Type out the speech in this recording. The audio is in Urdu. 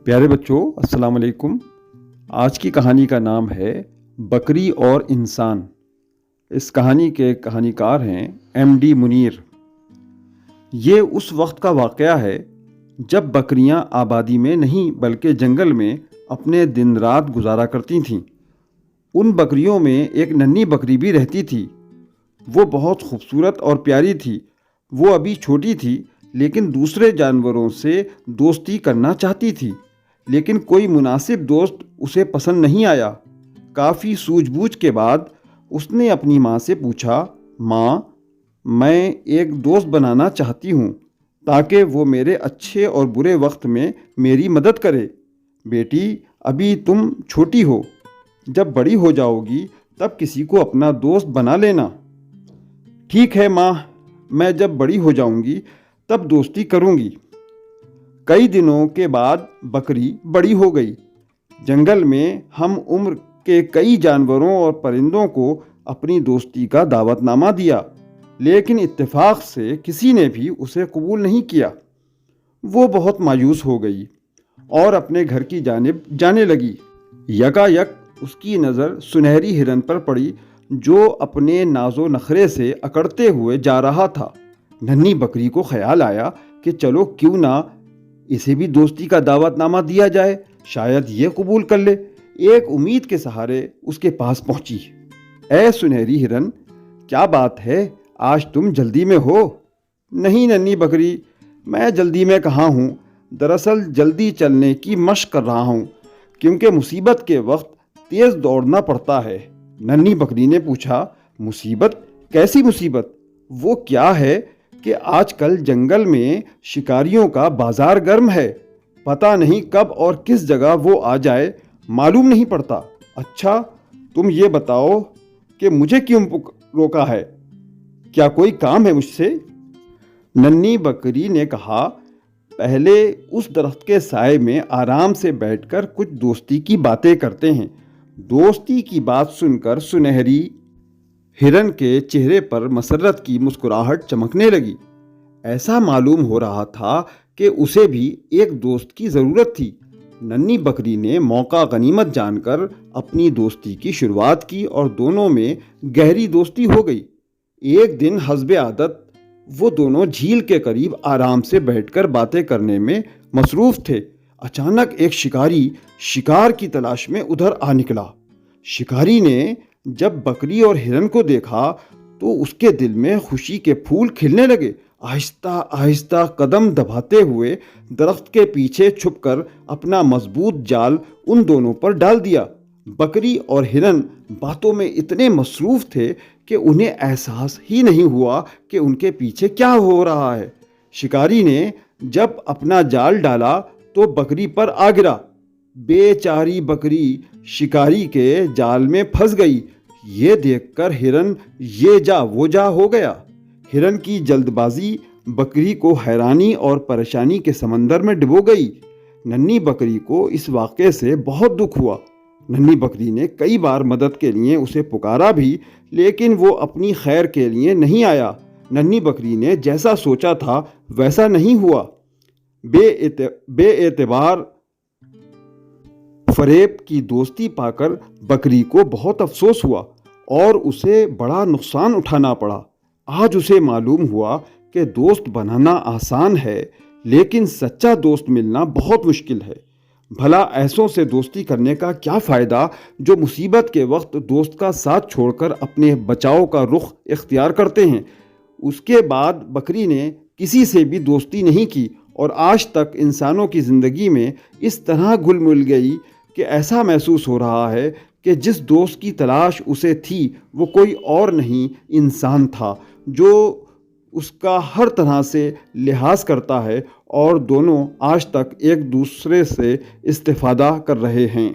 پیارے بچوں، السلام علیکم۔ آج کی کہانی کا نام ہے بکری اور انسان۔ اس کہانی کے کہانی کار ہیں MD منیر۔ یہ اس وقت کا واقعہ ہے جب بکریاں آبادی میں نہیں بلکہ جنگل میں اپنے دن رات گزارا کرتی تھیں۔ ان بکریوں میں ایک ننھی بکری بھی رہتی تھی۔ وہ بہت خوبصورت اور پیاری تھی۔ وہ ابھی چھوٹی تھی لیکن دوسرے جانوروں سے دوستی کرنا چاہتی تھی، لیکن کوئی مناسب دوست اسے پسند نہیں آیا۔ کافی سوجھ بوجھ کے بعد اس نے اپنی ماں سے پوچھا، ماں، میں ایک دوست بنانا چاہتی ہوں تاکہ وہ میرے اچھے اور برے وقت میں میری مدد کرے۔ بیٹی، ابھی تم چھوٹی ہو، جب بڑی ہو جاؤ گی تب کسی کو اپنا دوست بنا لینا۔ ٹھیک ہے ماں، میں جب بڑی ہو جاؤں گی تب دوستی کروں گی۔ کئی دنوں کے بعد بکری بڑی ہو گئی۔ جنگل میں ہم عمر کے کئی جانوروں اور پرندوں کو اپنی دوستی کا دعوت نامہ دیا، لیکن اتفاق سے کسی نے بھی اسے قبول نہیں کیا۔ وہ بہت مایوس ہو گئی اور اپنے گھر کی جانب جانے لگی۔ یکایک اس کی نظر سنہری ہرن پر پڑی جو اپنے ناز و نخرے سے اکڑتے ہوئے جا رہا تھا۔ ننھی بکری کو خیال آیا کہ چلو کیوں نہ اسے بھی دوستی کا دعوت نامہ دیا جائے، شاید یہ قبول کر لے۔ ایک امید کے سہارے اس کے پاس پہنچی۔ اے سنہری ہرن، کیا بات ہے، آج تم جلدی میں ہو؟ نہیں ننھی بکری، میں جلدی میں کہاں ہوں، دراصل جلدی چلنے کی مشق کر رہا ہوں کیونکہ مصیبت کے وقت تیز دوڑنا پڑتا ہے۔ ننھی بکری نے پوچھا، مصیبت؟ کیسی مصیبت؟ وہ کیا ہے کہ آج کل جنگل میں شکاریوں کا بازار گرم ہے، پتہ نہیں کب اور کس جگہ وہ آ جائے، معلوم نہیں پڑتا۔ اچھا تم یہ بتاؤ کہ مجھے کیوں روکا ہے؟ کیا کوئی کام ہے مجھ سے؟ ننھی بکری نے کہا، پہلے اس درخت کے سائے میں آرام سے بیٹھ کر کچھ دوستی کی باتیں کرتے ہیں۔ دوستی کی بات سن کر سنہری ہرن کے چہرے پر مسرت کی مسکراہٹ چمکنے لگی۔ ایسا معلوم ہو رہا تھا کہ اسے بھی ایک دوست کی ضرورت تھی۔ ننھی بکری نے موقع غنیمت جان کر اپنی دوستی کی شروعات کی اور دونوں میں گہری دوستی ہو گئی۔ ایک دن حسب عادت وہ دونوں جھیل کے قریب آرام سے بیٹھ کر باتیں کرنے میں مصروف تھے۔ اچانک ایک شکاری شکار کی تلاش میں ادھر آ نکلا۔ شکاری نے جب بکری اور ہرن کو دیکھا تو اس کے دل میں خوشی کے پھول کھلنے لگے۔ آہستہ آہستہ قدم دباتے ہوئے درخت کے پیچھے چھپ کر اپنا مضبوط جال ان دونوں پر ڈال دیا۔ بکری اور ہرن باتوں میں اتنے مصروف تھے کہ انہیں احساس ہی نہیں ہوا کہ ان کے پیچھے کیا ہو رہا ہے۔ شکاری نے جب اپنا جال ڈالا تو بکری پر آ گرا۔ بیچاری بکری شکاری کے جال میں پھنس گئی۔ یہ دیکھ کر ہرن یہ جا وہ جا ہو گیا۔ ہرن کی جلد بازی بکری کو حیرانی اور پریشانی کے سمندر میں ڈبو گئی۔ ننھی بکری کو اس واقعے سے بہت دکھ ہوا۔ ننھی بکری نے کئی بار مدد کے لیے اسے پکارا بھی، لیکن وہ اپنی خیر کے لیے نہیں آیا۔ ننھی بکری نے جیسا سوچا تھا ویسا نہیں ہوا۔ بے اعتبار فریب کی دوستی پا کر بکری کو بہت افسوس ہوا اور اسے بڑا نقصان اٹھانا پڑا۔ آج اسے معلوم ہوا کہ دوست بنانا آسان ہے لیکن سچا دوست ملنا بہت مشکل ہے۔ بھلا ایسوں سے دوستی کرنے کا کیا فائدہ جو مصیبت کے وقت دوست کا ساتھ چھوڑ کر اپنے بچاؤ کا رخ اختیار کرتے ہیں۔ اس کے بعد بکری نے کسی سے بھی دوستی نہیں کی اور آج تک انسانوں کی زندگی میں اس طرح گھل مل گئی کہ ایسا محسوس ہو رہا ہے کہ جس دوست کی تلاش اسے تھی وہ کوئی اور نہیں، انسان تھا جو اس کا ہر طرح سے لحاظ کرتا ہے، اور دونوں آج تک ایک دوسرے سے استفادہ کر رہے ہیں۔